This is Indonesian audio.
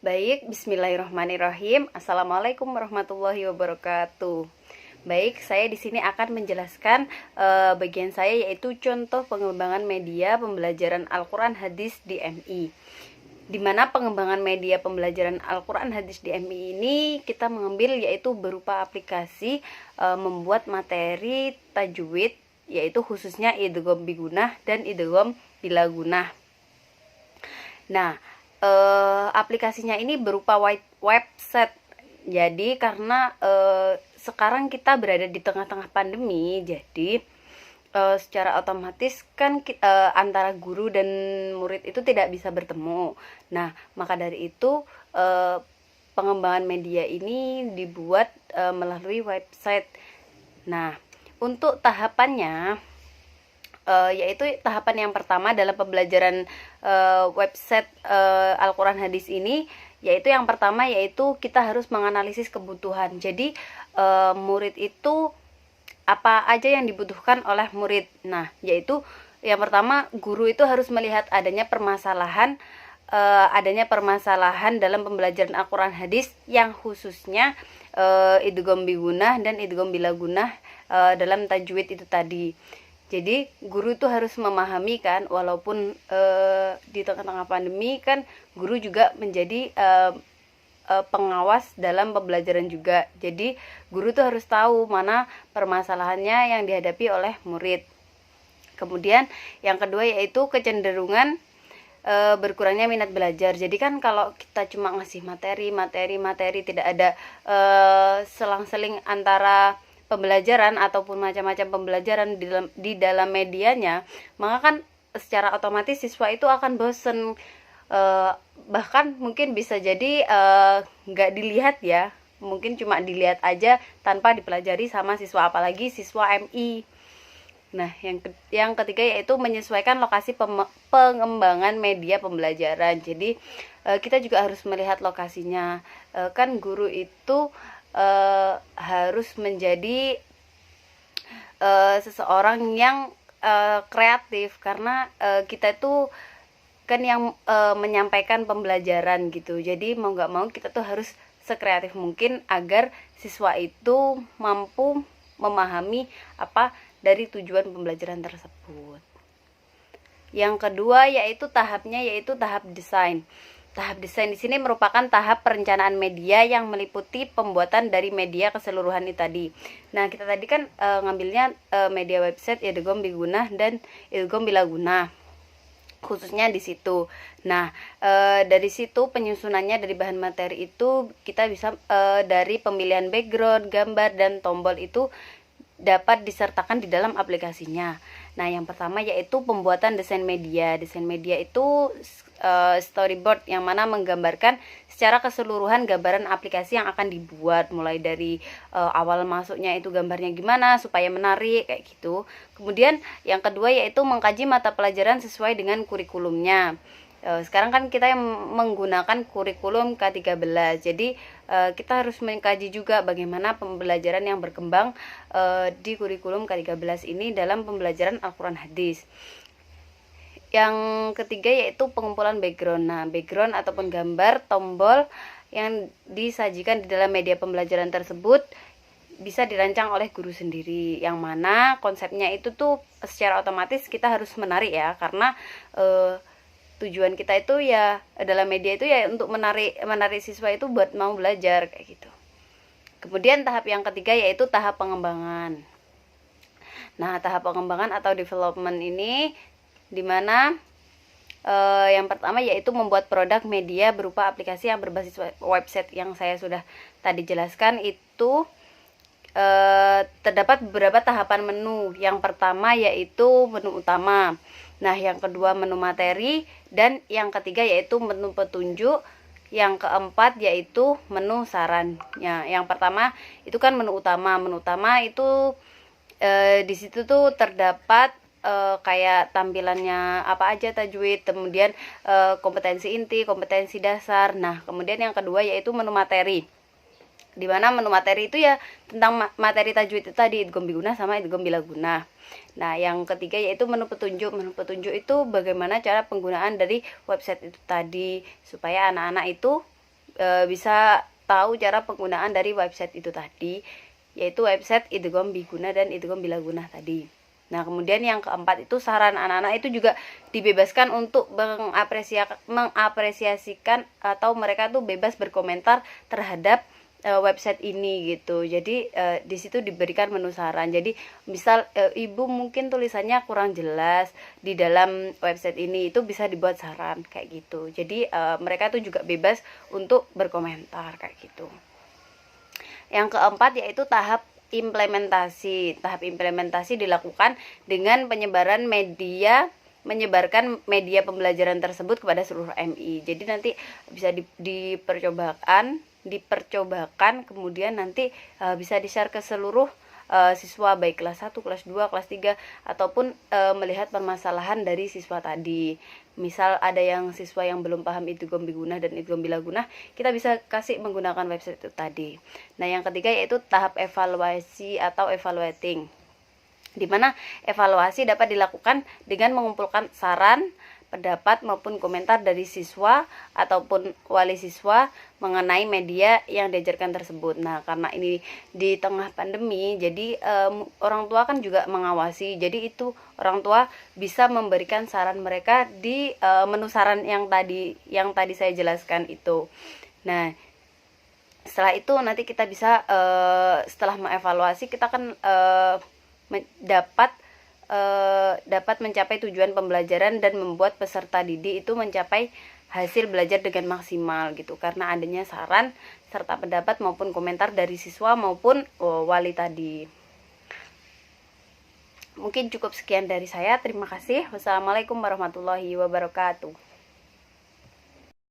Baik, bismillahirrahmanirrahim. Assalamualaikum warahmatullahi wabarakatuh. Baik, saya di sini akan menjelaskan bagian saya, yaitu contoh pengembangan media pembelajaran Al-Quran Hadis di MI. Di mana pengembangan media pembelajaran Al-Quran Hadis di MI ini kita mengambil yaitu berupa aplikasi membuat materi tajwid, yaitu khususnya idgham bigunah dan idgham bilagunah. Nah, aplikasinya ini berupa website. Jadi karena sekarang kita berada di tengah-tengah pandemi, jadi secara otomatis kan antara guru dan murid itu tidak bisa bertemu. Nah, maka dari itu pengembangan media ini dibuat melalui website. Nah, untuk tahapannya yaitu tahapan yang pertama dalam pembelajaran website Al-Quran Hadis ini, yaitu yang pertama yaitu kita harus menganalisis kebutuhan. Jadi murid itu apa aja yang dibutuhkan oleh murid. Nah, yaitu yang pertama, guru itu harus melihat adanya permasalahan dalam pembelajaran Al-Quran Hadis yang khususnya idgham bigunah dan idgham bilagunah dalam tajwid itu tadi. Jadi guru itu harus memahami kan, walaupun di tengah-tengah pandemi kan guru juga menjadi pengawas dalam pembelajaran juga. Jadi guru itu harus tahu mana permasalahannya yang dihadapi oleh murid. Kemudian yang kedua yaitu kecenderungan berkurangnya minat belajar. Jadi kan kalau kita cuma ngasih materi tidak ada selang-seling antara pembelajaran ataupun macam-macam pembelajaran di dalam medianya, maka kan secara otomatis siswa itu akan bosen, bahkan mungkin bisa jadi nggak dilihat ya, mungkin cuma dilihat aja tanpa dipelajari sama siswa, apalagi siswa MI. Nah, yang ketiga yaitu menyesuaikan lokasi pengembangan media pembelajaran. Jadi kita juga harus melihat lokasinya. Kan guru itu harus menjadi seseorang yang kreatif, karena kita itu kan yang menyampaikan pembelajaran gitu. Jadi mau nggak mau kita tuh harus sekreatif mungkin agar siswa itu mampu memahami apa dari tujuan pembelajaran tersebut. Yang kedua yaitu tahap desain. Tahap desain di sini merupakan tahap perencanaan media yang meliputi pembuatan dari media keseluruhan ini tadi. Nah, kita tadi kan ngambilnya media website idgham bigunah dan idgham bilagunah, khususnya di situ. Nah, dari situ penyusunannya dari bahan materi itu kita bisa dari pemilihan background, gambar dan tombol itu dapat disertakan di dalam aplikasinya. Nah, yang pertama yaitu pembuatan desain media. Desain media itu storyboard yang mana menggambarkan secara keseluruhan gambaran aplikasi yang akan dibuat, mulai dari awal masuknya itu gambarnya gimana supaya menarik kayak gitu. Kemudian yang kedua yaitu mengkaji mata pelajaran sesuai dengan kurikulumnya. Sekarang kan kita yang menggunakan kurikulum K13, jadi kita harus mengkaji juga bagaimana pembelajaran yang berkembang di kurikulum K13 ini dalam pembelajaran Al-Quran Hadis. Yang ketiga yaitu pengumpulan background. Nah, background ataupun gambar tombol yang disajikan di dalam media pembelajaran tersebut bisa dirancang oleh guru sendiri, yang mana konsepnya itu tuh secara otomatis kita harus menarik ya, karena tujuan kita itu ya dalam media itu ya untuk menarik siswa itu buat mau belajar kayak gitu. Kemudian tahap yang ketiga yaitu tahap pengembangan. Nah, tahap pengembangan atau development ini dimana yang pertama yaitu membuat produk media berupa aplikasi yang berbasis website yang saya sudah tadi jelaskan itu. Terdapat beberapa tahapan menu. Yang pertama yaitu menu utama. Nah, yang kedua menu materi, dan yang ketiga yaitu menu petunjuk. Yang keempat yaitu menu saran. Ya, yang pertama itu kan menu utama. Menu utama itu di situ tuh terdapat kayak tampilannya apa aja tajwid, kemudian kompetensi inti, kompetensi dasar. Nah, kemudian yang kedua yaitu menu materi, di mana menu materi itu ya tentang materi tajwid itu tadi, idgham bigunah sama idgham bilagunah. Nah, yang ketiga yaitu menu petunjuk. Menu petunjuk itu bagaimana cara penggunaan dari website itu tadi supaya anak-anak itu bisa tahu cara penggunaan dari website itu tadi, yaitu website Idgham Biguna dan Idgham Bilaguna tadi. Nah, kemudian yang keempat itu saran anak-anak itu juga dibebaskan untuk mengapresiasikan atau mereka tuh bebas berkomentar terhadap website ini gitu. Jadi di situ diberikan menu saran. Jadi misal ibu mungkin tulisannya kurang jelas di dalam website ini, itu bisa dibuat saran kayak gitu. Jadi mereka tuh juga bebas untuk berkomentar kayak gitu. Yang keempat yaitu tahap implementasi. Tahap implementasi dilakukan dengan menyebarkan media pembelajaran tersebut kepada seluruh MI. Jadi nanti bisa dipercobakan kemudian nanti bisa di-share ke seluruh siswa baik kelas 1, kelas 2, kelas 3 ataupun melihat permasalahan dari siswa tadi. Misal ada yang siswa yang belum paham Idgham Biguna dan Idgham Bilaguna, kita bisa kasih menggunakan website itu tadi. Nah, yang ketiga yaitu tahap evaluasi atau evaluating, di mana evaluasi dapat dilakukan dengan mengumpulkan saran, pendapat maupun komentar dari siswa ataupun wali siswa mengenai media yang diajarkan tersebut. Nah, karena ini di tengah pandemi, jadi orang tua kan juga mengawasi. Jadi itu orang tua bisa memberikan saran mereka di menu saran yang tadi saya jelaskan itu. Nah, setelah itu nanti kita bisa setelah mengevaluasi, kita kan dapat mencapai tujuan pembelajaran dan membuat peserta didik itu mencapai hasil belajar dengan maksimal gitu, karena adanya saran serta pendapat maupun komentar dari siswa maupun wali tadi. Mungkin cukup sekian dari saya. Terima kasih. Wassalamualaikum warahmatullahi wabarakatuh.